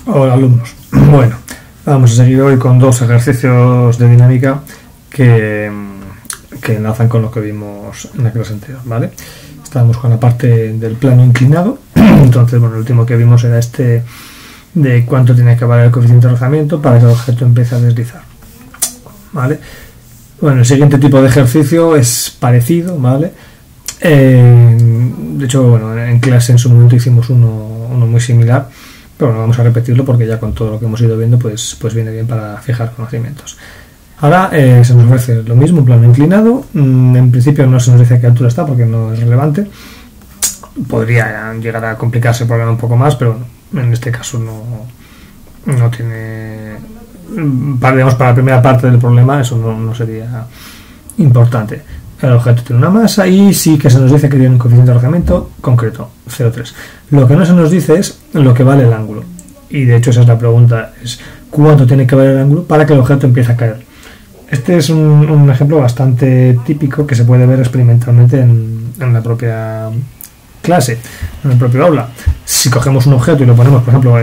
Hola alumnos. Bueno, vamos a seguir hoy con dos ejercicios de dinámica que enlazan con lo que vimos en la clase anterior, ¿vale? Estábamos con la parte del plano inclinado. Entonces, bueno, el último que vimos era este de cuánto tiene que valer el coeficiente de rozamiento para que el objeto empiece a deslizar, ¿vale? Bueno, el siguiente tipo de ejercicio es parecido, ¿vale? De hecho, bueno, en clase en su momento hicimos uno muy similar, pero no vamos a repetirlo porque ya con todo lo que hemos ido viendo pues viene bien para fijar conocimientos. Ahora se nos ofrece lo mismo, un plano inclinado. En principio no se nos dice a qué altura está porque no es relevante. Podría llegar a complicarse el problema un poco más, pero bueno, en este caso no tiene... Digamos, para la primera parte del problema eso no sería importante. El objeto tiene una masa y sí que se nos dice que tiene un coeficiente de rozamiento concreto, 0,3. Lo que no se nos dice es lo que vale el ángulo. Y de hecho esa es la pregunta, es cuánto tiene que valer el ángulo para que el objeto empiece a caer. Este es un ejemplo bastante típico que se puede ver experimentalmente en la propia clase, en el propio aula. Si cogemos un objeto y lo ponemos, por ejemplo,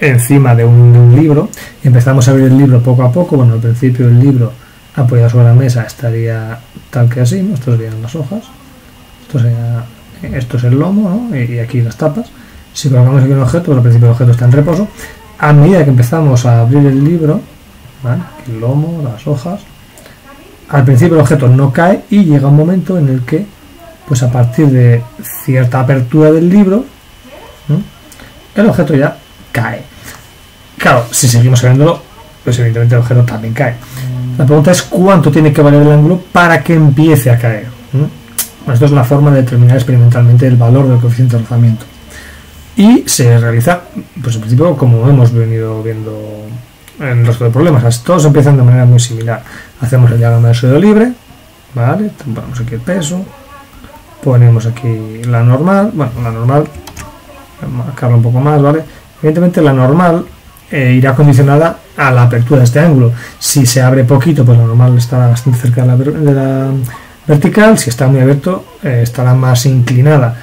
encima de un libro y empezamos a abrir el libro poco a poco, bueno, al principio el libro apoyado sobre la mesa estaría tal que así, ¿no? Estos serían las hojas, esto es el lomo, ¿no? y aquí las tapas. Si colocamos aquí un objeto, pues al principio el objeto está en reposo. A medida que empezamos a abrir el libro, ¿vale? El lomo, las hojas, al principio el objeto no cae y llega un momento en el que, pues a partir de cierta apertura del libro, ¿no? El objeto ya cae. Claro, si seguimos abriéndolo, pues evidentemente el objeto también cae. La pregunta es cuánto tiene que valer el ángulo para que empiece a caer. Bueno, esto es la forma de determinar experimentalmente el valor del coeficiente de rozamiento. Y se realiza, pues en principio, como hemos venido viendo en el resto de problemas. Todos empiezan de manera muy similar. Hacemos el diagrama de sólido libre, ¿vale? Ponemos aquí el peso, ponemos aquí la normal. Bueno, la normal, marcarla un poco más, ¿vale? Evidentemente la normal irá condicionada a la apertura de este ángulo. Si se abre poquito, pues la normal estará bastante cerca de la vertical. Si está muy abierto, estará más inclinada.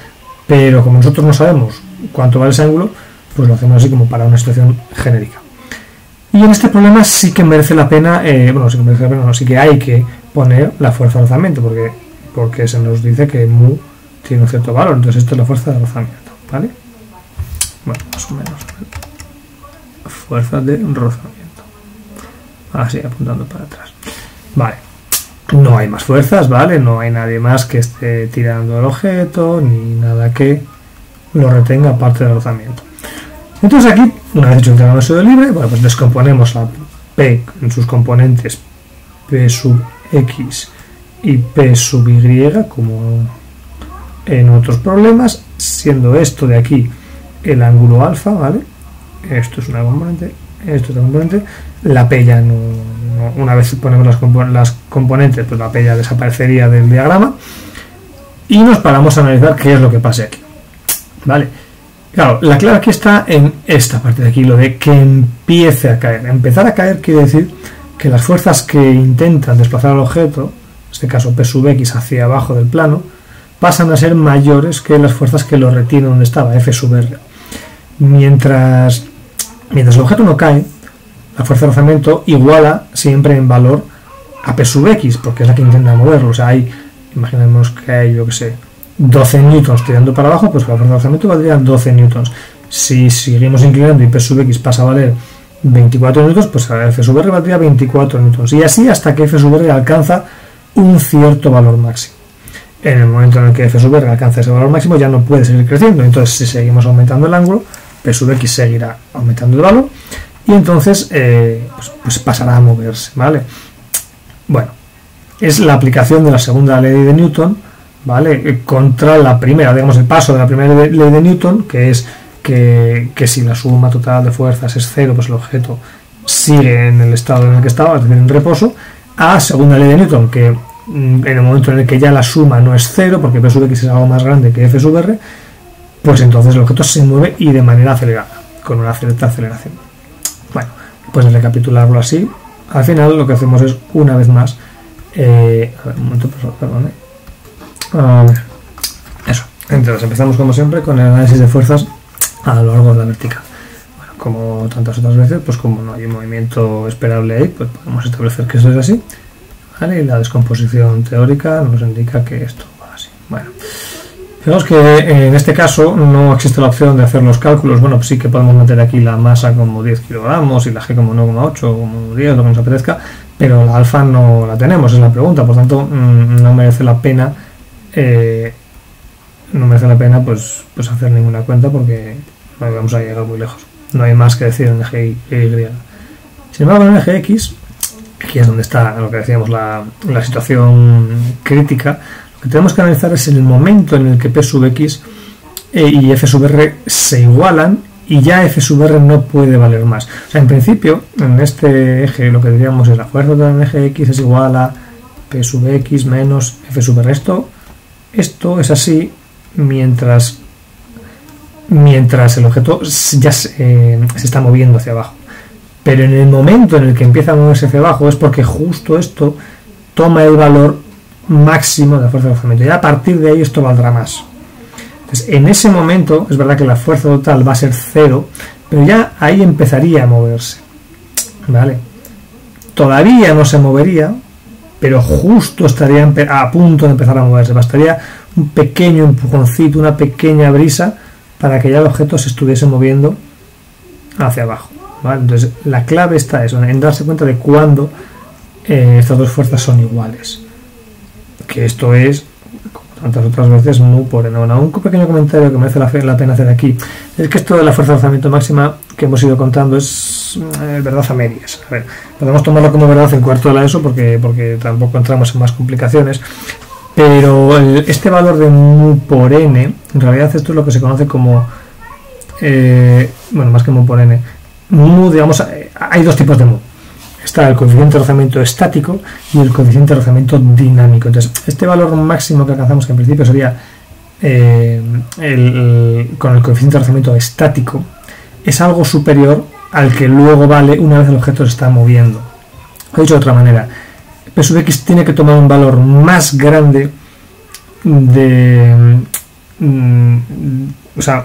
Pero como nosotros no sabemos cuánto vale ese ángulo, pues lo hacemos así como para una situación genérica. Y en este problema sí que merece la pena, sí que hay que poner la fuerza de rozamiento, porque se nos dice que mu tiene un cierto valor. Entonces esto es la fuerza de rozamiento, ¿vale? Bueno, más o menos. Fuerza de rozamiento. Así, apuntando para atrás. Vale. No hay más fuerzas, ¿vale? No hay nadie más que esté tirando el objeto, ni nada que lo retenga aparte del rozamiento. Entonces aquí, una vez hecho el diagrama de sólido libre, bueno, pues descomponemos la P en sus componentes P sub X y P sub Y, como en otros problemas, siendo esto de aquí el ángulo alfa, ¿vale? Esto es una componente, esto es otra componente. La P ya no, una vez ponemos las componentes, pues la P ya desaparecería del diagrama. Y nos paramos a analizar qué es lo que pasa aquí, ¿vale? Claro, la clave aquí está en esta parte de aquí, lo de que empiece a caer. Empezar a caer quiere decir que las fuerzas que intentan desplazar al objeto, en este caso P sub X hacia abajo del plano, pasan a ser mayores que las fuerzas que lo retienen donde estaba, F sub R. Mientras el objeto no cae, la fuerza de rozamiento iguala siempre en valor a P sub X, porque es la que intenta moverlo. O sea, imaginemos que hay, yo que sé, 12 newtons tirando para abajo, pues la fuerza de rozamiento valdría 12 newtons. Si seguimos inclinando y P sub X pasa a valer 24 newtons, pues F sub R valdría 24 newtons. Y así hasta que F sub R alcanza un cierto valor máximo. En el momento en el que F sub R alcanza ese valor máximo ya no puede seguir creciendo. Entonces, si seguimos aumentando el ángulo, P sub X seguirá aumentando el valor y entonces pues pasará a moverse, ¿vale? Bueno, es la aplicación de la segunda ley de Newton, ¿vale? Contra la primera, digamos, el paso de la primera ley de Newton, que es que si la suma total de fuerzas es cero, pues el objeto sigue en el estado en el que estaba, es decir, en reposo, a segunda ley de Newton, que en el momento en el que ya la suma no es cero, porque P sub X es algo más grande que F sub R, pues entonces el objeto se mueve y de manera acelerada, con una cierta aceleración. Bueno, pues de recapitularlo así, al final lo que hacemos es, una vez más, a ver, un momento, perdón, a ver, eso. Entonces empezamos como siempre con el análisis de fuerzas a lo largo de la vertical. Bueno, como como tantas otras veces, pues como no hay un movimiento esperable ahí, pues podemos establecer que eso es así, ¿vale? Y la descomposición teórica nos indica que esto va así. Bueno, fijaos que en este caso no existe la opción de hacer los cálculos. Bueno, pues sí que podemos meter aquí la masa como 10 kilogramos y la G como 9,8 o como 10, lo que nos apetezca, pero la alfa no la tenemos, es la pregunta. Por tanto, no merece la pena pues hacer ninguna cuenta, porque no vamos a llegar muy lejos. No hay más que decir en eje Y. Sin embargo, en el eje X, aquí es donde está lo que decíamos la situación crítica. Lo que tenemos que analizar es el momento en el que P sub X y F sub R se igualan y ya F sub R no puede valer más. O sea, en principio, en este eje lo que diríamos es la fuerza total en el eje X es igual a P sub X menos F sub R. Esto es así mientras el objeto ya se está moviendo hacia abajo. Pero en el momento en el que empieza a moverse hacia abajo es porque justo esto toma el valor máximo de la fuerza de rozamiento. Y a partir de ahí esto valdrá más. Entonces, en ese momento es verdad que la fuerza total va a ser 0, pero ya ahí empezaría a moverse, ¿vale? Todavía no se movería, pero justo estaría a punto de empezar a moverse. Bastaría un pequeño empujoncito, una pequeña brisa para que ya el objeto se estuviese moviendo hacia abajo, ¿vale? Entonces la clave está en darse cuenta de cuándo estas dos fuerzas son iguales, que esto es, como tantas otras veces, mu por n. Bueno, un pequeño comentario que merece la pena hacer aquí es que esto de la fuerza de rozamiento máxima que hemos ido contando es verdad a medias. A ver, podemos tomarlo como verdad en cuarto de la ESO porque tampoco entramos en más complicaciones, pero este valor de mu por n, en realidad esto es lo que se conoce como bueno, más que mu por n, mu, digamos, hay dos tipos de mu. Está el coeficiente de rozamiento estático y el coeficiente de rozamiento dinámico. Entonces, este valor máximo que alcanzamos, que en principio sería con el coeficiente de rozamiento estático, es algo superior al que luego vale una vez el objeto se está moviendo. Lo he dicho de otra manera, P sub X tiene que tomar un valor más grande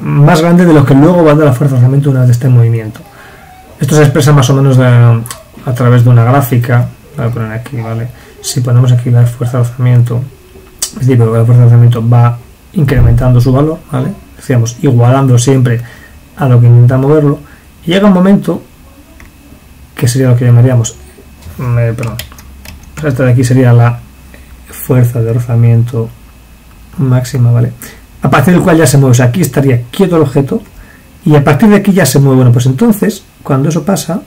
más grande de lo que luego va a dar la fuerza de rozamiento una vez esté en movimiento. Esto se expresa más o menos a través de una gráfica. Voy a poner aquí, ¿vale? Si ponemos aquí la fuerza de rozamiento, es decir, la fuerza de rozamiento va incrementando su valor, ¿vale? Decíamos, igualando siempre a lo que intenta moverlo, y llega un momento que sería lo que llamaríamos, esta de aquí sería la fuerza de rozamiento máxima, ¿vale? A partir del cual ya se mueve, o sea, aquí estaría quieto el objeto y a partir de aquí ya se mueve. Bueno, pues entonces, cuando eso pasa,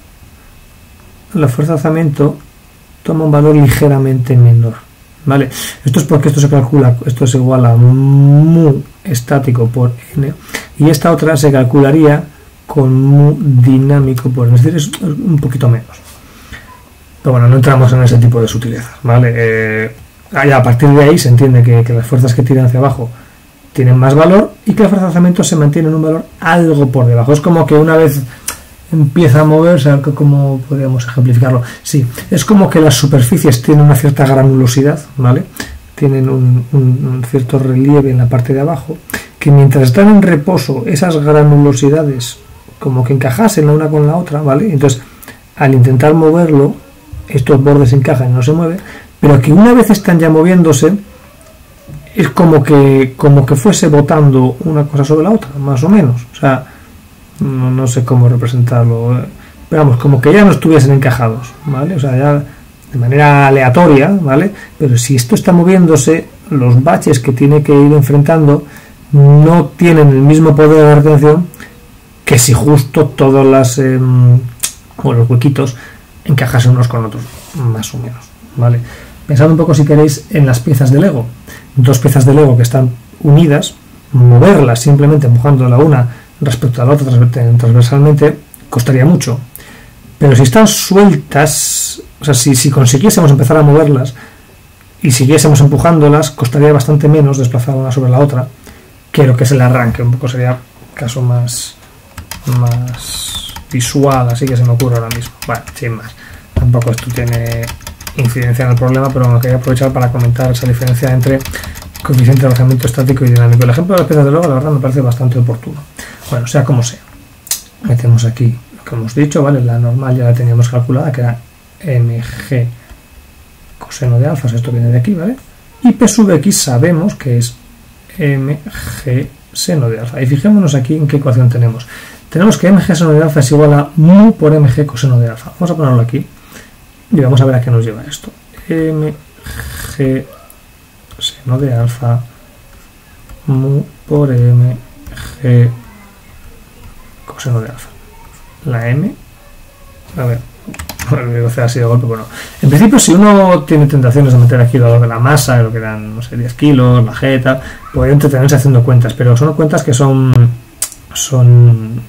la fuerza de rozamiento toma un valor ligeramente menor, ¿vale? Esto es porque esto se calcula, esto es igual a mu estático por n, y esta otra se calcularía con mu dinámico por n, es decir, es un poquito menos. Pero bueno, no entramos en ese tipo de sutilezas, ¿vale? A partir de ahí se entiende que las fuerzas que tiran hacia abajo tienen más valor y que la fuerza de rozamiento se mantiene en un valor algo por debajo. Es como que una vez empieza a moverse, ¿cómo podríamos ejemplificarlo? Sí, es como que las superficies tienen una cierta granulosidad, ¿vale? Tienen un cierto relieve en la parte de abajo, que mientras están en reposo, esas granulosidades como que encajasen la una con la otra, ¿vale? Entonces, al intentar moverlo, estos bordes encajan y no se mueve, pero que una vez están ya moviéndose, es como que fuese botando una cosa sobre la otra, más o menos. O sea, no sé cómo representarlo, pero vamos, como que ya no estuviesen encajados, ¿vale? O sea, ya de manera aleatoria, ¿vale? Pero si esto está moviéndose, los baches que tiene que ir enfrentando no tienen el mismo poder de retención que si justo todos los huequitos encajasen unos con otros, más o menos, ¿vale? Pensad un poco, si queréis, en las piezas de Lego. Dos piezas de Lego que están unidas, moverlas simplemente empujando la una respecto a la otra transversalmente costaría mucho, pero si están sueltas, o sea, si consiguiésemos empezar a moverlas y siguiésemos empujándolas, costaría bastante menos desplazar una sobre la otra que lo que es el arranque. Un poco sería caso más visual, así que se me ocurre ahora mismo. Bueno, sin más, tampoco esto tiene incidencia en el problema, pero me quería aprovechar para comentar esa diferencia entre coeficiente de rozamiento estático y dinámico. El ejemplo de las piezas de Lego, la verdad, me parece bastante oportuno. Bueno, sea como sea, metemos aquí lo como hemos dicho, ¿vale? La normal ya la teníamos calculada, que era mg coseno de alfa, esto viene de aquí, ¿vale? Y P sub x sabemos que es mg seno de alfa. Y fijémonos aquí en qué ecuación tenemos. Tenemos que mg seno de alfa es igual a mu por mg coseno de alfa. Vamos a ponerlo aquí y vamos a ver a qué nos lleva esto. Mg seno de alfa mu por mg coseno de alfa. La m, a ver, lo hacer así de golpe, bueno. En principio, si uno tiene tentaciones de meter aquí el valor de la masa, lo que dan, no sé, 10 kilos, la G, tal, puede entretenerse haciendo cuentas, pero son cuentas que son un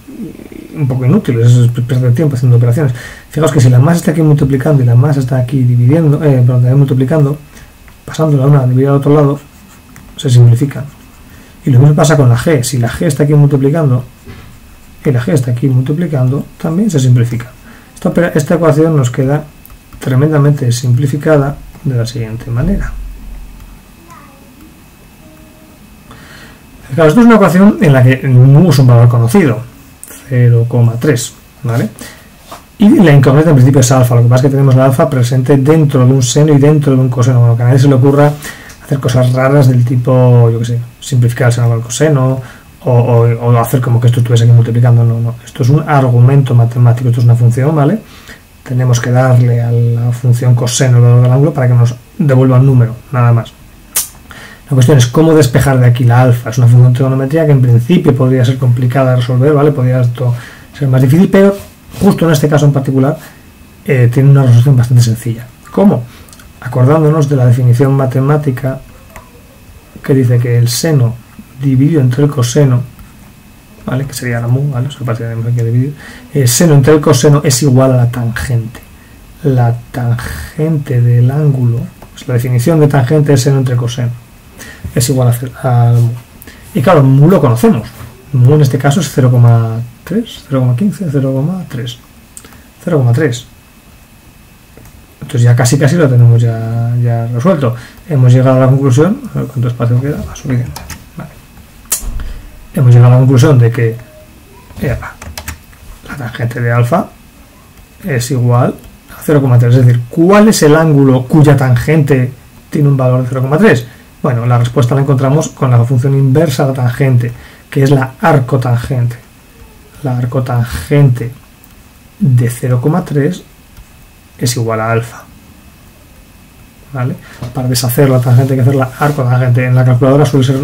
poco inútiles, es perder tiempo haciendo operaciones. Fijaos que si la masa está aquí multiplicando y la masa está aquí dividiendo, multiplicando, pasando la una dividida al otro lado, se simplifican. Y lo mismo pasa con la G. Si la G está aquí multiplicando y la G está aquí multiplicando, también se simplifica. Esta ecuación nos queda tremendamente simplificada de la siguiente manera. Claro, esto es una ecuación en la que mu es un valor conocido, 0,3, ¿vale? Y la incógnita en principio es alfa, lo que pasa es que tenemos la alfa presente dentro de un seno y dentro de un coseno, bueno, que a nadie se le ocurra hacer cosas raras del tipo, yo que sé, simplificar el seno con el coseno, o hacer como que esto estuviese aquí multiplicando. No, esto es un argumento matemático, esto es una función, ¿vale? Tenemos que darle a la función coseno el valor del ángulo para que nos devuelva un número, nada más. La cuestión es cómo despejar de aquí la alfa. Es una función de trigonometría que en principio podría ser complicada de resolver, ¿vale? Podría esto ser más difícil, pero justo en este caso en particular tiene una resolución bastante sencilla. ¿Cómo? Acordándonos de la definición matemática que dice que el seno dividido entre el coseno, ¿vale? Que sería la mu, ¿vale? Eso tenemos que dividir. El seno entre el coseno es igual a la tangente. La tangente del ángulo, pues la definición de tangente es seno entre coseno, es igual al mu. Y claro, mu lo conocemos. Mu en este caso es 0,3, 0,15, 0,3. 0,3. Entonces ya casi lo tenemos ya resuelto. Hemos llegado a la conclusión, a ver cuánto espacio queda, va suficiente. Vale. Hemos llegado a la conclusión de que la tangente de alfa es igual a 0,3. Es decir, ¿cuál es el ángulo cuya tangente tiene un valor de 0,3? Bueno, la respuesta la encontramos con la función inversa de la tangente, que es la arcotangente. La arcotangente de 0,3 es igual a alfa. ¿Vale? Para deshacer la tangente hay que hacer la arcotangente. En la calculadora suele ser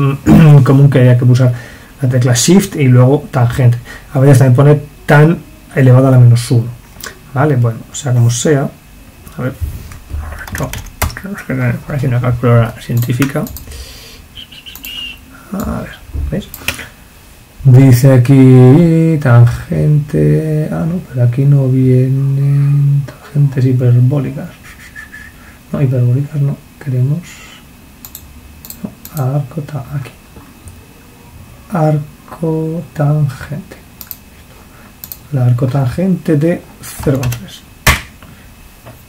común que haya que pulsar la tecla Shift y luego tangente. A veces también pone tan elevado a la menos 1. ¿Vale? Bueno, sea como sea. A ver. Tenemos que tener por aquí una calculadora científica. A ver, ¿veis? Dice aquí tangente. Ah, no, pero aquí no vienen tangentes hiperbólicas. No, hiperbólicas no, queremos. No, aquí. Arcotangente. La arcotangente de 0,3.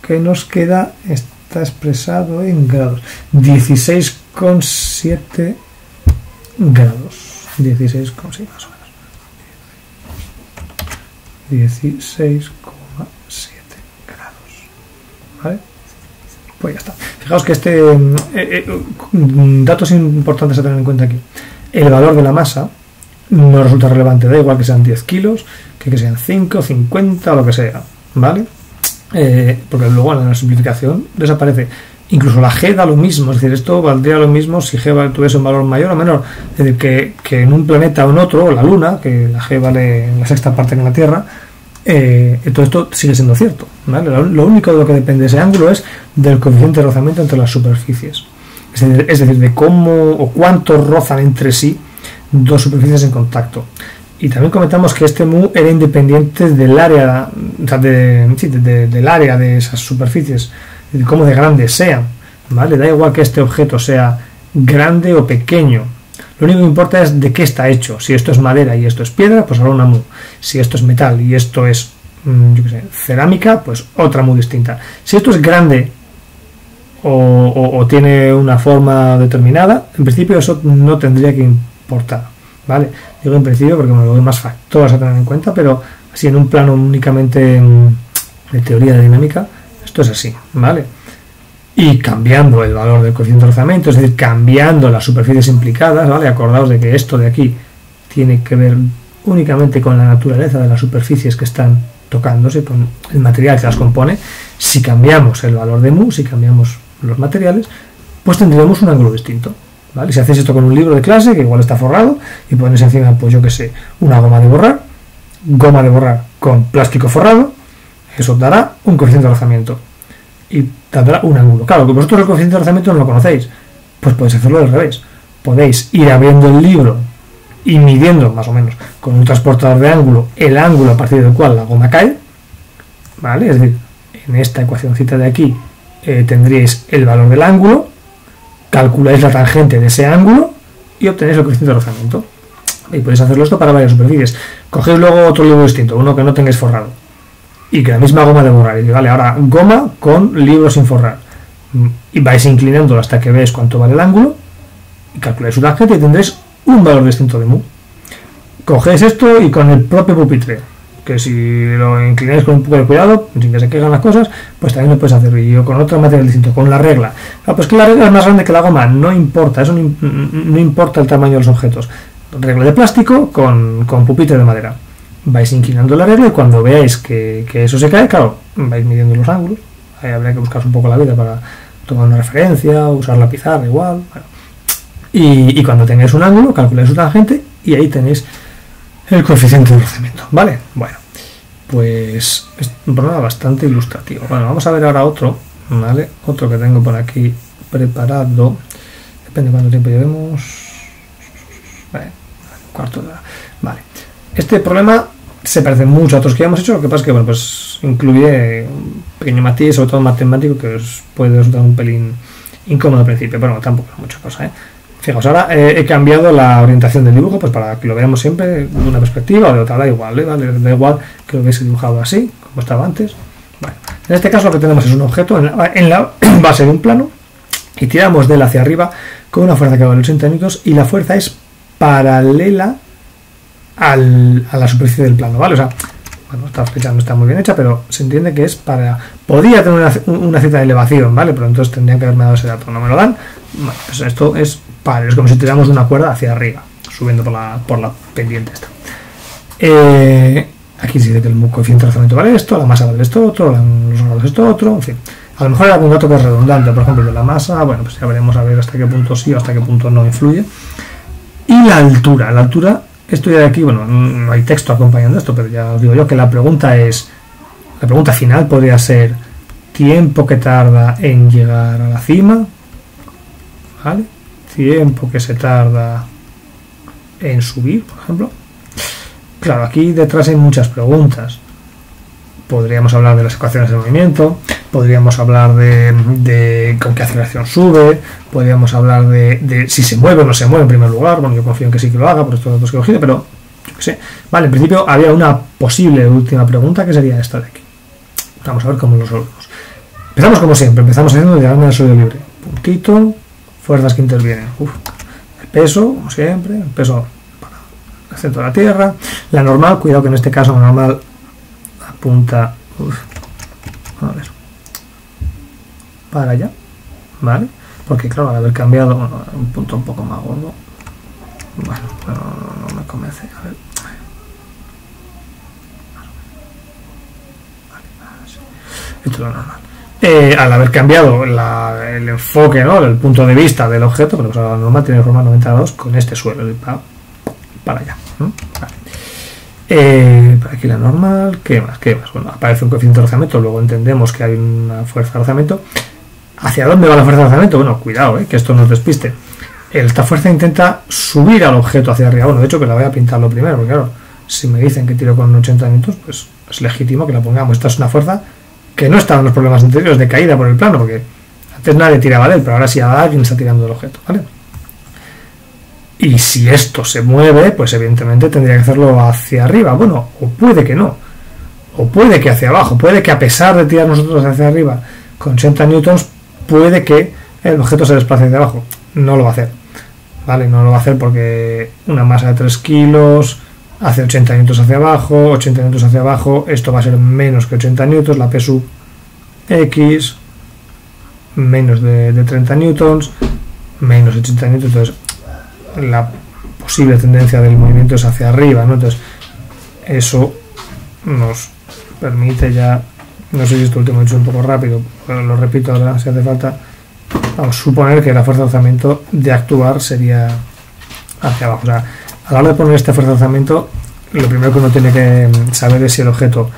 ¿Qué nos queda? Está expresado en grados. 16,7 grados. 16,6 más o menos. 16,7 grados. ¿Vale? Pues ya está. Fijaos que datos importantes a tener en cuenta aquí. El valor de la masa no resulta relevante, da igual que sean 10 kilos, que sean 5, 50 o lo que sea, ¿vale? Porque luego en la simplificación desaparece. Incluso la G da lo mismo, es decir, esto valdría lo mismo si G tuviese un valor mayor o menor. Es decir, que en un planeta o en otro, la Luna, que la G vale en la sexta parte que en la Tierra, todo esto sigue siendo cierto, ¿vale? Lo único de lo que depende de ese ángulo es del coeficiente de rozamiento entre las superficies. Es decir, de cómo o cuánto rozan entre sí dos superficies en contacto. Y también comentamos que este mu era independiente del área, o sea, del área de esas superficies, de cómo de grandes sean, ¿vale? Da igual que este objeto sea grande o pequeño. Lo único que importa es de qué está hecho. Si esto es madera y esto es piedra, pues habrá una mu. Si esto es metal y esto es, yo qué sé, cerámica, pues otra mu distinta. Si esto es grande o tiene una forma determinada, en principio eso no tendría que importar, ¿vale? Digo en principio porque me lo doy más factores a tener en cuenta, pero así en un plano únicamente de teoría de dinámica, esto es así, ¿vale? Y cambiando el valor del coeficiente de rozamiento, es decir, cambiando las superficies implicadas, ¿vale? Acordaos de que esto de aquí tiene que ver únicamente con la naturaleza de las superficies que están tocándose, con el material que las compone. Si cambiamos el valor de mu, si cambiamos los materiales, pues tendríamos un ángulo distinto, ¿vale? Si hacéis esto con un libro de clase, que igual está forrado, y ponéis encima, pues yo que sé, una goma de borrar con plástico forrado, eso dará un coeficiente de rozamiento y dará un ángulo. Claro, que vosotros el coeficiente de rozamiento no lo conocéis, pues podéis hacerlo al revés. Podéis ir abriendo el libro y midiendo más o menos con un transportador de ángulo el ángulo a partir del cual la goma cae, ¿vale? Es decir, en esta ecuacióncita de aquí tendríais el valor del ángulo, calculáis la tangente de ese ángulo y obtenéis el coeficiente de rozamiento. Y podéis hacerlo esto para varias superficies. Cogéis luego otro libro distinto, uno que no tengáis forrado, y que la misma goma de borrar, y vale, ahora goma con libro sin forrar, y vais inclinándolo hasta que veáis cuánto vale el ángulo, y calculáis su tangente y tendréis un valor distinto de mu. Cogéis esto y con el propio pupitre, que si lo inclináis con un poco de cuidado, sin que se caigan las cosas, pues también lo puedes hacer. Y yo con otro material distinto, con la regla. Pues que la regla es más grande que la goma, no importa, eso no importa el tamaño de los objetos. Regla de plástico con pupitre de madera. Vais inclinando la regla y cuando veáis que eso se cae, claro, vais midiendo los ángulos. Ahí habría que buscarse un poco la vida para tomar una referencia, usar la pizarra igual. Bueno. Y cuando tengáis un ángulo, calculáis su tangente y ahí tenéis el coeficiente de rozamiento, ¿vale? Bueno, pues es un programa bastante ilustrativo. Bueno, vamos a ver ahora otro, ¿vale? Otro que tengo por aquí preparado. Depende de cuánto tiempo llevemos. Vale, cuarto de hora. Vale. Este problema se parece mucho a otros que ya hemos hecho, lo que pasa es que, bueno, pues incluye un pequeño matiz, sobre todo matemático, que os puede resultar un pelín incómodo al principio, pero bueno, tampoco es mucha cosa, ¿eh? Fijaos, ahora he cambiado la orientación del dibujo, pues para que lo veamos siempre de una perspectiva o de otra, da igual, ¿eh? ¿Vale? Da igual que lo hubiese dibujado así, como estaba antes. Bueno, en este caso lo que tenemos es un objeto en la base de un plano y tiramos de él hacia arriba con una fuerza que vale 80 newtons y la fuerza es paralela a la superficie del plano, ¿vale? O sea, bueno, esta flecha no está muy bien hecha, pero se entiende que es para... Podría tener una cierta elevación, ¿vale? Pero entonces tendrían que haberme dado ese dato, no me lo dan. Bueno, pues esto es como si tiramos una cuerda hacia arriba, subiendo por la pendiente esta. Aquí se dice que el coeficiente de rozamiento vale esto, la masa vale esto otro, los grados esto otro, en fin. A lo mejor hay algún dato que es redundante, por ejemplo, de la masa, bueno, pues ya veremos a ver hasta qué punto sí o hasta qué punto no influye. Y la altura, esto ya de aquí, bueno, no hay texto acompañando esto, pero ya os digo yo que la pregunta final podría ser tiempo que tarda en llegar a la cima, ¿vale? Tiempo que se tarda en subir, por ejemplo. Claro, aquí detrás hay muchas preguntas. Podríamos hablar de las ecuaciones de movimiento, podríamos hablar de con qué aceleración sube, podríamos hablar de si se mueve o no se mueve en primer lugar. Bueno, yo confío en que sí que lo haga por estos datos que he cogido, pero yo qué sé. Vale, en principio había una posible última pregunta que sería esta de aquí. Vamos a ver cómo lo resolvemos. Empezamos como siempre, empezamos haciendo diagrama del sólido libre. Puntito, fuerzas que intervienen. El peso, como siempre, el peso para el centro de la Tierra. La normal, cuidado que en este caso la normal apunta a ver, para allá, ¿vale? Porque claro, al haber cambiado un punto un poco más gordo, bueno, no me convence. A ver. Esto es lo normal. Al haber cambiado el enfoque, ¿no? El punto de vista del objeto, pero pues la normal tiene forma 90 grados con este suelo para allá, ¿no? Vale. Por aquí la normal, ¿qué más? Bueno, aparece un coeficiente de rozamiento, luego entendemos que hay una fuerza de rozamiento. ¿Hacia dónde va la fuerza de rozamiento? Bueno, cuidado, que esto nos despiste. Esta fuerza intenta subir al objeto hacia arriba. Bueno, de hecho que la voy a pintarlo primero, porque claro, si me dicen que tiro con 80 newtons, pues es legítimo que la pongamos. Esta es una fuerza que no estaba en los problemas anteriores de caída por el plano, porque antes nadie tiraba de él, pero ahora sí alguien está tirando del objeto, ¿vale? Y si esto se mueve, pues evidentemente tendría que hacerlo hacia arriba. Bueno, o puede que no. O puede que hacia abajo. Puede que a pesar de tirar nosotros hacia arriba con 80 newtons, puede que el objeto se desplace hacia abajo. No lo va a hacer. ¿vale? No lo va a hacer porque una masa de 3 kilos hace 80 newtons hacia abajo, 80 newtons hacia abajo, esto va a ser menos que 80 newtons, la P sub X, menos de 30 newtons, menos 80 newtons, entonces la posible tendencia del movimiento es hacia arriba, ¿no? Entonces eso nos permite ya, no sé si esto último he hecho un poco rápido, pero lo repito ahora si hace falta, vamos a suponer que la fuerza de alzamiento de actuar sería hacia abajo. O sea, a la hora de poner esta fuerza de alzamiento, lo primero que uno tiene que saber es si el objeto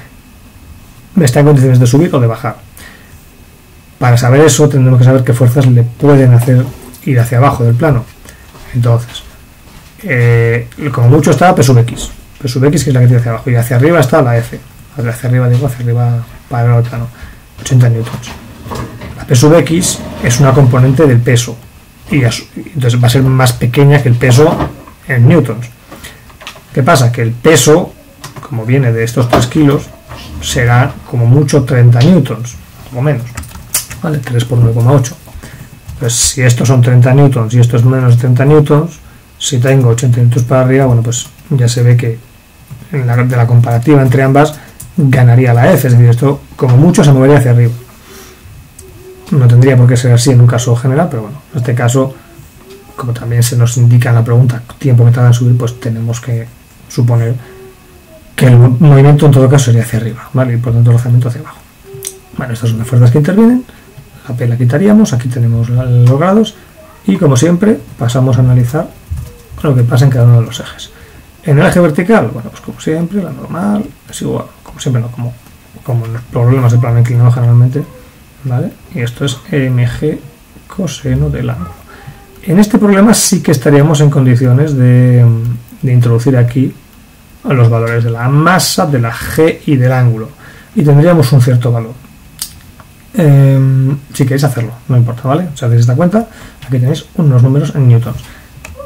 está en condiciones de subir o de bajar. Para saber eso tendremos que saber qué fuerzas le pueden hacer ir hacia abajo del plano. Entonces, como mucho está P sub X, que es la que tira hacia abajo, y hacia arriba está la F, hacia arriba para el plano, 80 newtons. La P sub X es una componente del peso, y entonces va a ser más pequeña que el peso en newtons. ¿Qué pasa? Que el peso, como viene de estos 3 kilos, será como mucho 30 newtons, o menos, ¿vale? 3 por 9,8. Pues si estos son 30 newtons y esto es menos de 30 newtons, si tengo 80 newtons para arriba, bueno, pues ya se ve que de la comparativa entre ambas ganaría la F, es decir, esto como mucho se movería hacia arriba. No tendría por qué ser así en un caso general, pero bueno, en este caso, como también se nos indica en la pregunta tiempo que tarda en subir, pues tenemos que suponer que el movimiento en todo caso sería hacia arriba, ¿vale? Y por tanto el alzamiento hacia abajo. Bueno, estas son las fuerzas que intervienen. La P la quitaríamos, aquí tenemos los grados y como siempre pasamos a analizar lo que pasa en cada uno de los ejes. En el eje vertical, bueno, pues como siempre, la normal es igual, como siempre, no como en los problemas de plano inclinado generalmente, ¿vale? Y esto es mg coseno del ángulo. En este problema sí que estaríamos en condiciones de introducir aquí los valores de la masa, de la g y del ángulo, y tendríamos un cierto valor. Si queréis hacerlo, no importa, ¿vale? O sea, hacéis esta cuenta, aquí tenéis unos números en newtons.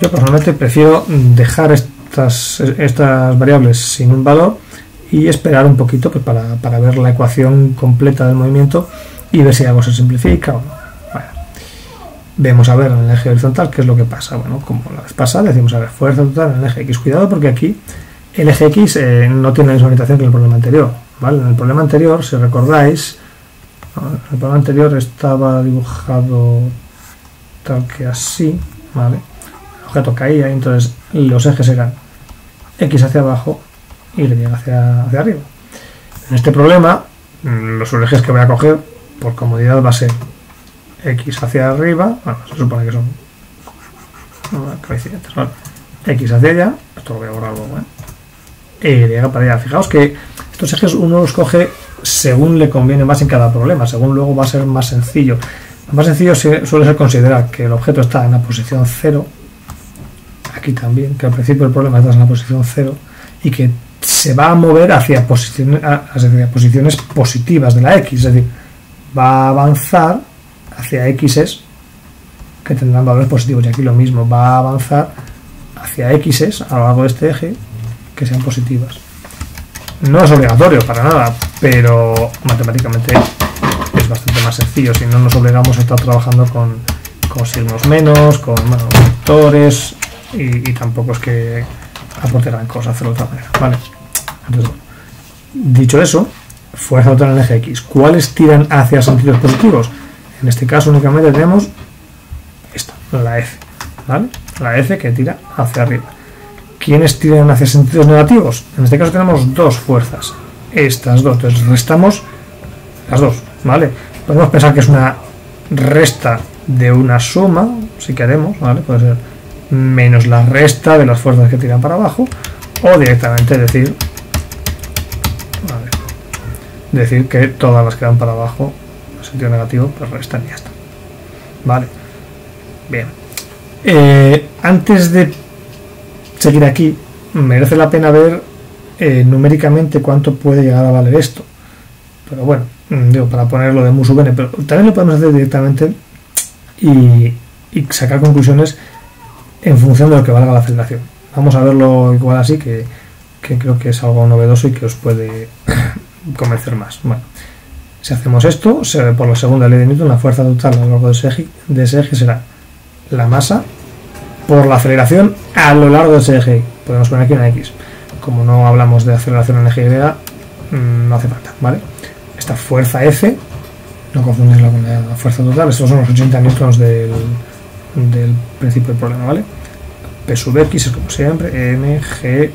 Yo personalmente prefiero dejar estas variables sin un valor y esperar un poquito pues, para ver la ecuación completa del movimiento y ver si algo se simplifica o no. Bueno, vemos a ver en el eje horizontal qué es lo que pasa. Bueno, como la vez pasada decimos, a ver, fuerza total en el eje X. Cuidado porque aquí el eje X no tiene la misma orientación que en el problema anterior, ¿vale? En el problema anterior, si recordáis, el problema anterior estaba dibujado tal que así, ¿vale? El objeto caía y entonces los ejes eran X hacia abajo y Y hacia arriba. En este problema, los ejes que voy a coger por comodidad va a ser X hacia arriba, bueno, se supone que son coincidentes, ¿vale? X hacia allá, esto lo voy a borrar luego, Y para allá. Fijaos que estos ejes uno los coge según le conviene más en cada problema, según luego va a ser más sencillo. Lo más sencillo suele ser considerar que el objeto está en la posición 0, aquí también, que al principio del problema está en la posición 0 y que se va a mover hacia posiciones positivas de la X, es decir, va a avanzar hacia X's que tendrán valores positivos, y aquí lo mismo, va a avanzar hacia X's a lo largo de este eje que sean positivas. No es obligatorio para nada, pero matemáticamente es bastante más sencillo si no nos obligamos a estar trabajando con signos menos, con vectores y tampoco es que aporte gran cosa hacerlo de otra manera, ¿vale? Entonces, dicho eso, fuerza total en el eje X. ¿Cuáles tiran hacia sentidos positivos? En este caso únicamente tenemos esta, la F, ¿vale? La F que tira hacia arriba. ¿Quiénes tiran hacia sentidos negativos? En este caso tenemos dos fuerzas, estas dos, entonces restamos las dos, ¿vale? Podemos pensar que es una resta de una suma, si queremos, ¿vale? Puede ser menos la resta de las fuerzas que tiran para abajo, o directamente decir que todas las que dan para abajo en sentido negativo pues restan y ya está, ¿vale? Bien, antes de seguir aquí merece la pena ver numéricamente cuánto puede llegar a valer esto, pero bueno, digo, para ponerlo de mu sub n, pero también lo podemos hacer directamente y sacar conclusiones en función de lo que valga la aceleración. Vamos a verlo igual así, que creo que es algo novedoso y que os puede convencer más. Bueno, si hacemos esto, por la segunda ley de Newton, la fuerza total a lo largo de ese eje será la masa por la aceleración a lo largo de ese eje Y. Podemos poner aquí una X. Como no hablamos de aceleración en el eje Y, no hace falta, ¿vale? Esta fuerza F, no confundirla con la fuerza total, estos son los 80 newtons del principio del problema, ¿vale? P sub X es como siempre, mg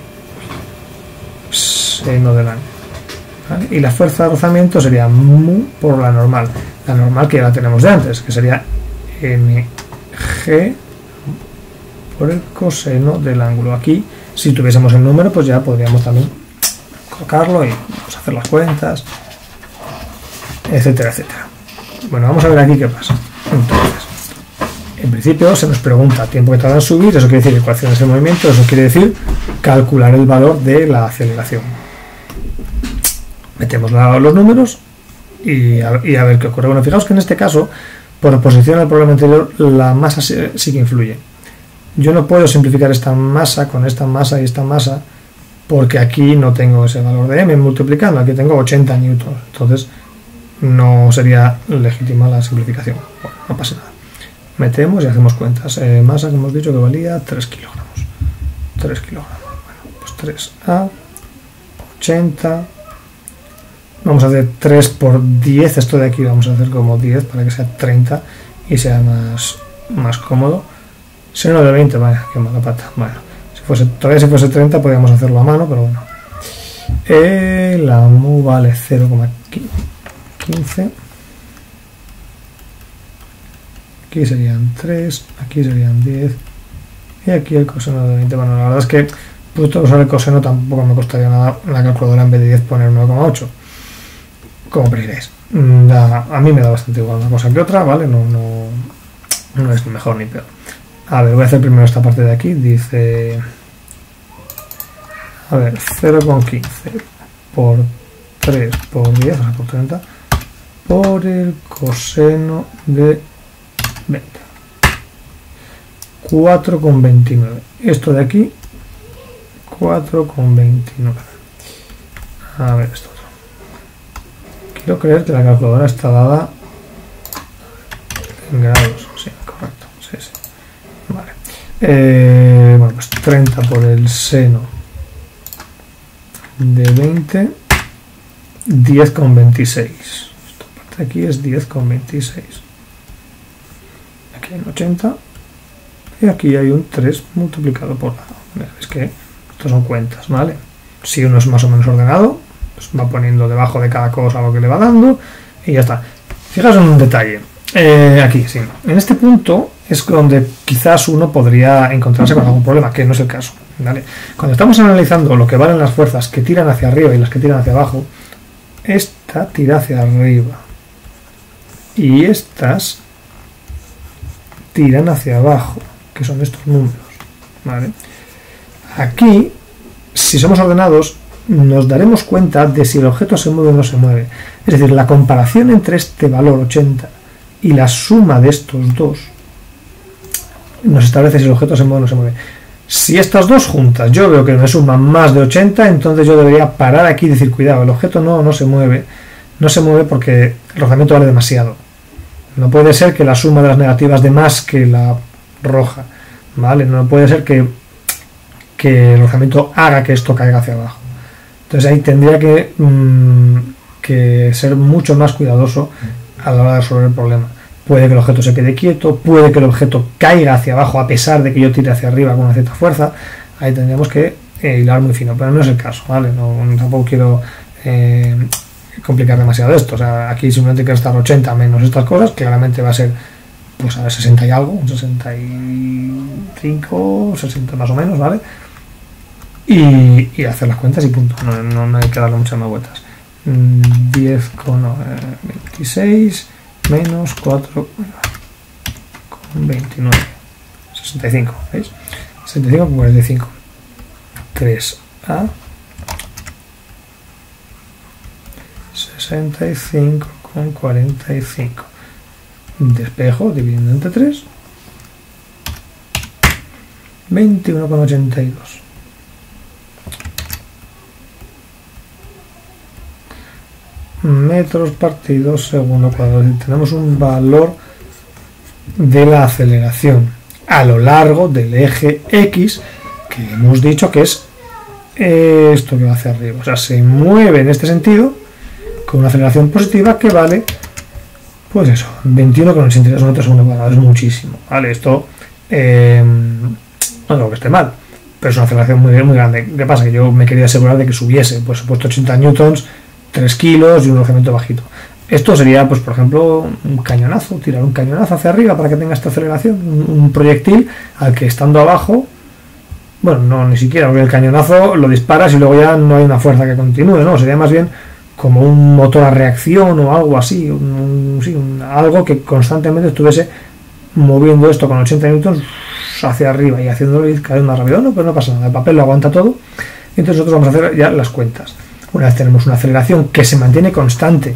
seno del ángulo, ¿vale? Y la fuerza de rozamiento sería mu por la normal que ya la tenemos de antes, que sería mg por el coseno del ángulo. Aquí, si tuviésemos el número, pues ya podríamos también colocarlo y pues, hacer las cuentas, etcétera, etcétera. Bueno, vamos a ver aquí qué pasa. Entonces, en principio se nos pregunta tiempo que tarda en subir, eso quiere decir ecuaciones de movimiento, eso quiere decir calcular el valor de la aceleración. Metemos los números y a ver qué ocurre. Bueno, fijaos que en este caso, por oposición al problema anterior, la masa sí que influye. Yo no puedo simplificar esta masa con esta masa y esta masa porque aquí no tengo ese valor de m multiplicando, aquí tengo 80 newtons, entonces no sería legítima la simplificación. Bueno, no pasa nada. Metemos y hacemos cuentas. Masa que hemos dicho que valía 3 kilogramos. 3 kilogramos. Bueno, pues 3A, 80. Vamos a hacer 3 por 10. Esto de aquí vamos a hacer como 10 para que sea 30 y sea más cómodo. Seno de 20, vaya, qué mala pata. Bueno, todavía si fuese 30 podríamos hacerlo a mano, pero bueno. La mu vale 0,15. Aquí serían 3, aquí serían 10 y aquí el coseno de 20. Bueno, la verdad es que puesto usar el coseno tampoco me costaría nada en la calculadora en vez de 10 poner 9,8, como prefierais. A mí me da bastante igual una cosa que otra, ¿vale? No es ni mejor ni peor. A ver, voy a hacer primero esta parte de aquí. Dice, a ver, 0,15 por 3 por 10, o sea, por 30 por el coseno de 20, 4,29. Esto de aquí, 4,29. A ver, esto otro. Quiero creer que la calculadora está dada en grados. Sí, correcto. Sí, sí. Vale. Bueno, pues 30 por el seno de 20, 10,26. Esta parte de aquí es 10,26. Aquí hay un 80 y aquí hay un 3 multiplicado por lado. Es que estos son cuentas, ¿vale? Si uno es más o menos ordenado, pues va poniendo debajo de cada cosa lo que le va dando y ya está. Fijaos en un detalle. Aquí, sí. En este punto es donde quizás uno podría encontrarse con algún problema, que no es el caso, ¿vale? Cuando estamos analizando lo que valen las fuerzas que tiran hacia arriba y las que tiran hacia abajo, esta tira hacia arriba y estas tiran hacia abajo, que son estos números, ¿vale? Aquí, si somos ordenados, nos daremos cuenta de si el objeto se mueve o no se mueve. Es decir, la comparación entre este valor 80 y la suma de estos dos nos establece si el objeto se mueve o no se mueve. Si estas dos juntas yo veo que me suman más de 80, entonces yo debería parar aquí y decir, cuidado, el objeto no se mueve. No se mueve porque el rozamiento vale demasiado. No puede ser que la suma de las negativas de más que la roja, ¿vale? No puede ser que el rozamiento haga que esto caiga hacia abajo. Entonces ahí tendría que ser mucho más cuidadoso a la hora de resolver el problema. Puede que el objeto se quede quieto, puede que el objeto caiga hacia abajo a pesar de que yo tire hacia arriba con una cierta fuerza. Ahí tendríamos que hilar muy fino, pero no es el caso, ¿vale? Tampoco quiero complicar demasiado esto. O sea, aquí simplemente hay que restar 80 menos estas cosas, claramente va a ser, pues a ver, 60 y algo, un 65, 60 más o menos, ¿vale? Y hacer las cuentas y punto. No hay que darle muchas más vueltas. 10,26 menos 4,29. 65, ¿veis? 65,45. 3A 65,45. Despejo dividiendo entre 3. 21,82. Metros partidos segundo cuadrado. Tenemos un valor de la aceleración. a lo largo del eje X, que hemos dicho que es esto que va hacia arriba. O sea, se mueve en este sentido con una aceleración positiva que vale, pues eso, 21,82 metros por segundo cuadrado. Es muchísimo, ¿vale? Esto no digo que esté mal, pero es una aceleración muy grande. ¿Qué pasa? Que yo me quería asegurar de que subiese, pues he puesto 80 newtons, 3 kilos y un lanzamiento bajito. Esto sería, pues por ejemplo, un cañonazo, tirar un cañonazo hacia arriba para que tenga esta aceleración, un proyectil al que estando abajo, bueno, no ni siquiera, porque el cañonazo lo disparas y luego ya no hay una fuerza que continúe, no, sería más bien como un motor a reacción o algo así, algo que constantemente estuviese moviendo esto con 80 newtons hacia arriba y haciéndolo ir cada vez más rápido. No, pero no pasa nada, el papel lo aguanta todo. Entonces nosotros vamos a hacer ya las cuentas. Una vez tenemos una aceleración que se mantiene constante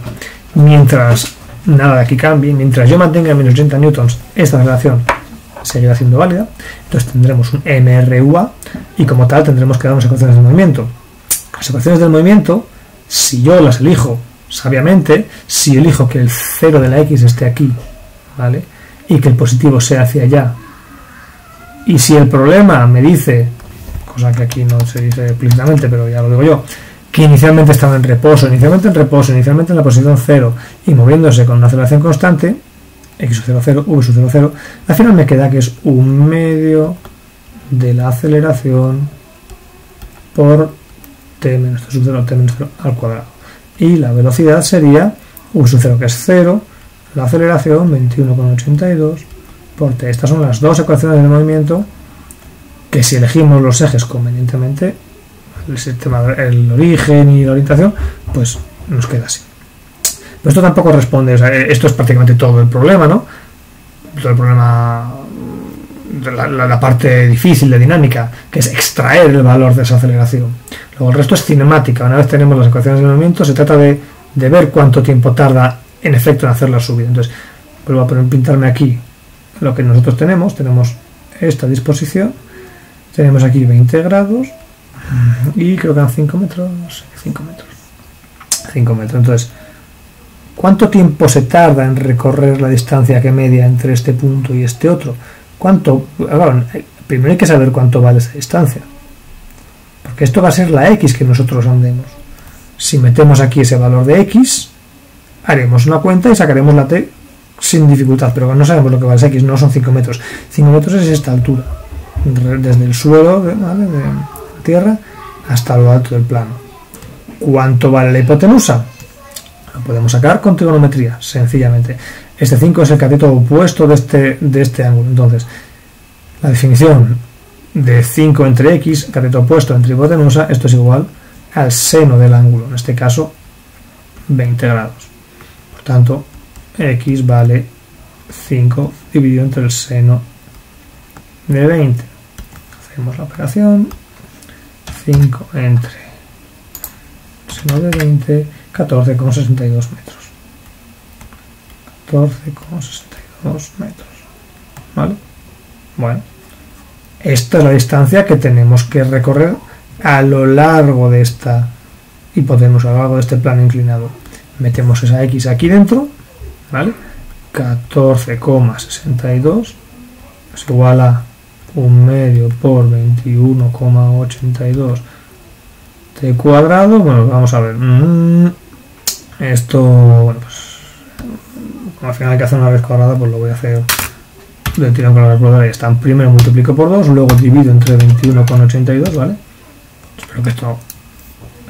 mientras nada de aquí cambie, mientras yo mantenga menos 80 newtons, esta aceleración seguirá siendo válida. Entonces tendremos un MRUA y como tal tendremos que dar unas ecuaciones del movimiento. Las ecuaciones del movimiento, si yo las elijo sabiamente, si elijo que el 0 de la X esté aquí, ¿vale? Y que el positivo sea hacia allá, y si el problema me dice, cosa que aquí no se dice explícitamente, pero ya lo digo yo, que inicialmente estaba en reposo, inicialmente en la posición 0 y moviéndose con una aceleración constante, x sub 0, v sub 0, al final me queda que es un medio de la aceleración por t menos t sub 0, t menos 0 al cuadrado. Y la velocidad sería v sub 0, que es 0, la aceleración 21,82 por t. Estas son las dos ecuaciones del movimiento que, si elegimos los ejes convenientemente, el sistema, el origen y la orientación, pues nos queda así. Pero esto tampoco responde, o sea, esto es prácticamente todo el problema, ¿no? Todo el problema, la parte difícil de dinámica, que es extraer el valor de esa aceleración. Luego el resto es cinemática. Una vez tenemos las ecuaciones del movimiento, se trata de ver cuánto tiempo tarda en efecto en hacer la subida. Entonces, vuelvo a pintarme aquí lo que nosotros tenemos esta disposición, tenemos aquí 20 grados y creo que eran 5 metros, no sé, 5 metros. Entonces, ¿cuánto tiempo se tarda en recorrer la distancia que media entre este punto y este otro? ¿Cuánto? Bueno, primero hay que saber cuánto vale esa distancia, porque esto va a ser la X que nosotros andemos. Si metemos aquí ese valor de X, haremos una cuenta y sacaremos la T sin dificultad, pero no sabemos lo que vale esa X, no son 5 metros. 5 metros es esta altura, desde el suelo, ¿vale?, de tierra hasta lo alto del plano. ¿Cuánto vale la hipotenusa? Lo podemos sacar con trigonometría, sencillamente. Este 5 es el cateto opuesto de este ángulo. Entonces, la definición de 5 entre X, cateto opuesto entre hipotenusa, esto es igual al seno del ángulo, en este caso 20 grados. Por tanto, X vale 5 dividido entre el seno de 20. Hacemos la operación. 5 entre seno de 20, 14,62 metros. 14,62 metros. ¿Vale? Bueno, esta es la distancia que tenemos que recorrer a lo largo de esta hipotenusa, a lo largo de este plano inclinado. Metemos esa X aquí dentro, ¿vale? 14,62 es igual a 1 medio por 21,82 t cuadrado. Bueno, vamos a ver. Esto, bueno, pues al final hay que hacer una raíz cuadrada, pues lo voy a hacer de tirón con la calculadora y está. Primero multiplico por 2, luego divido entre 21,82, ¿vale? Espero que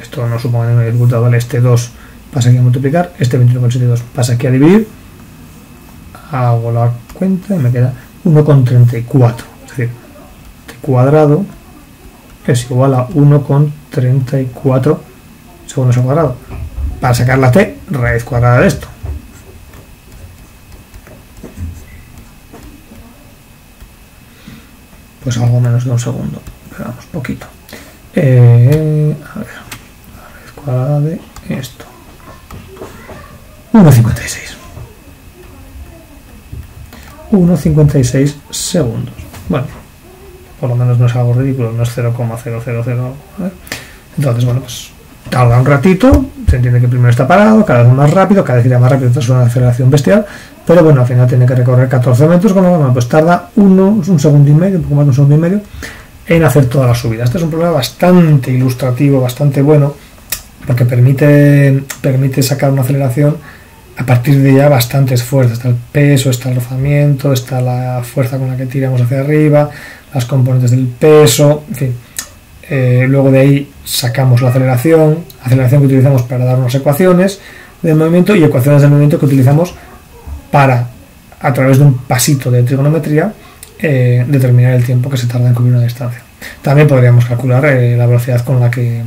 esto no suponga ninguna dificultad, ¿vale? Este 2 pasa aquí a multiplicar, este 21,82 pasa aquí a dividir, hago la cuenta y me queda 1,34, es decir, t cuadrado es igual a 1,34 segundos al cuadrado. Para sacar la t, raíz cuadrada de esto. Pues algo menos de un segundo, pero vamos, poquito. A ver, la raíz cuadrada de esto. 1,56. 1,56 segundos. Bueno, por lo menos no es algo ridículo, no es 0,000. Entonces, bueno, pues tarda un ratito, se entiende que primero está parado, cada vez más rápido, cada vez irá más rápido, entonces es una aceleración bestial, pero bueno, al final tiene que recorrer 14 metros, con lo que bueno, pues tarda un segundo y medio, un poco más de un segundo y medio, en hacer toda la subida. Este es un problema bastante ilustrativo, bastante bueno, porque permite sacar una aceleración a partir de ya bastante esfuerzo. Está el peso, está el rozamiento, está la fuerza con la que tiramos hacia arriba, las componentes del peso, en fin. Luego de ahí sacamos la aceleración que utilizamos para dar unas ecuaciones del movimiento y ecuaciones del movimiento que utilizamos para, a través de un pasito de trigonometría, determinar el tiempo que se tarda en cubrir una distancia. También podríamos calcular la velocidad con la que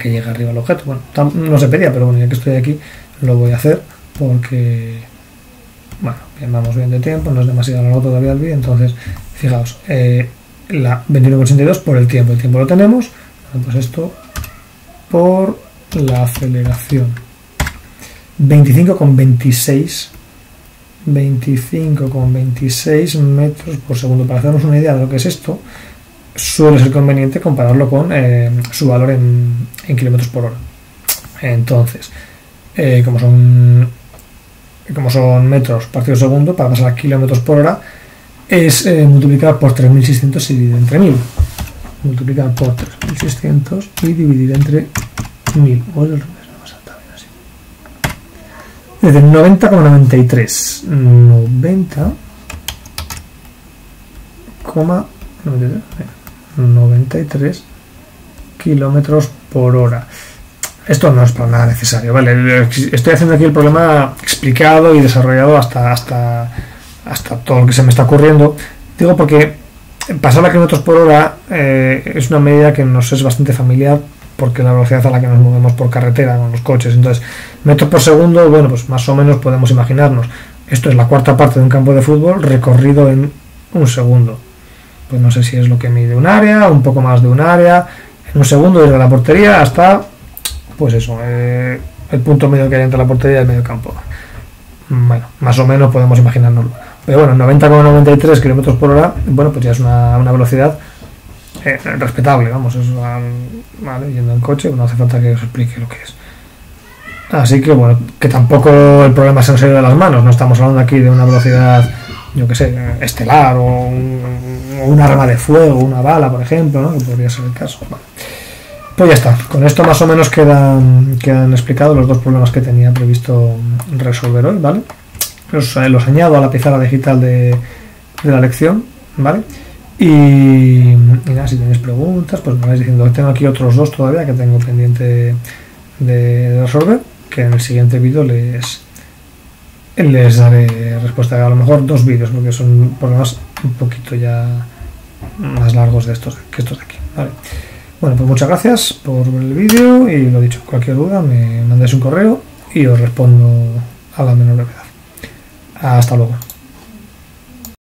llega arriba el objeto. Bueno, no se pedía, pero bueno, ya que estoy aquí lo voy a hacer porque, bueno, vamos bien de tiempo, no es demasiado largo todavía el vídeo. Entonces, fijaos, la 21,82 por el tiempo lo tenemos. Bueno, pues esto por la aceleración, 25,26 metros por segundo. Para hacernos una idea de lo que es esto, suele ser conveniente compararlo con su valor en kilómetros por hora. Entonces, como son metros partido segundo, para pasar a kilómetros por hora es multiplicar por 3600 y dividir entre 1000. Multiplicar por 3600 y dividir entre 1000. O es el revés, no pasa tan bien así. Es de 90,93. 93 kilómetros por hora. Esto no es para nada necesario, ¿vale? Estoy haciendo aquí el problema explicado y desarrollado hasta todo lo que se me está ocurriendo. Digo porque pasar a kilómetros por hora es una medida que nos es bastante familiar, porque la velocidad a la que nos movemos por carretera con los coches. Entonces, metros por segundo, bueno, pues más o menos podemos imaginarnos. Esto es la cuarta parte de un campo de fútbol recorrido en un segundo. Pues no sé si es lo que mide un área, un poco más de un área. En un segundo desde la portería hasta, pues eso, el punto medio que hay entre la portería y el medio campo. Bueno, más o menos podemos imaginárnoslo. Pero bueno, 90,93 km por hora, bueno, pues ya es una velocidad respetable, vamos, es vale, yendo en coche, no hace falta que os explique lo que es. Así que bueno, que tampoco el problema se nos ha ido de las manos, no estamos hablando aquí de una velocidad, yo que sé, estelar o un arma de fuego, una bala, por ejemplo, ¿no? Que podría ser el caso. Vale. Pues ya está, con esto más o menos quedan explicados los dos problemas que tenía previsto resolver hoy, ¿vale? Los añado a la pizarra digital de la lección, ¿vale? Y nada, si tenéis preguntas, pues me vais diciendo. Tengo aquí otros dos todavía que tengo pendiente de resolver, que en el siguiente vídeo les daré respuesta. A lo mejor 2 vídeos, porque son problemas un poquito ya más largos que estos de aquí, ¿vale? Bueno, pues muchas gracias por ver el vídeo y lo dicho, cualquier duda me mandáis un correo y os respondo a la menor brevedad. Hasta luego.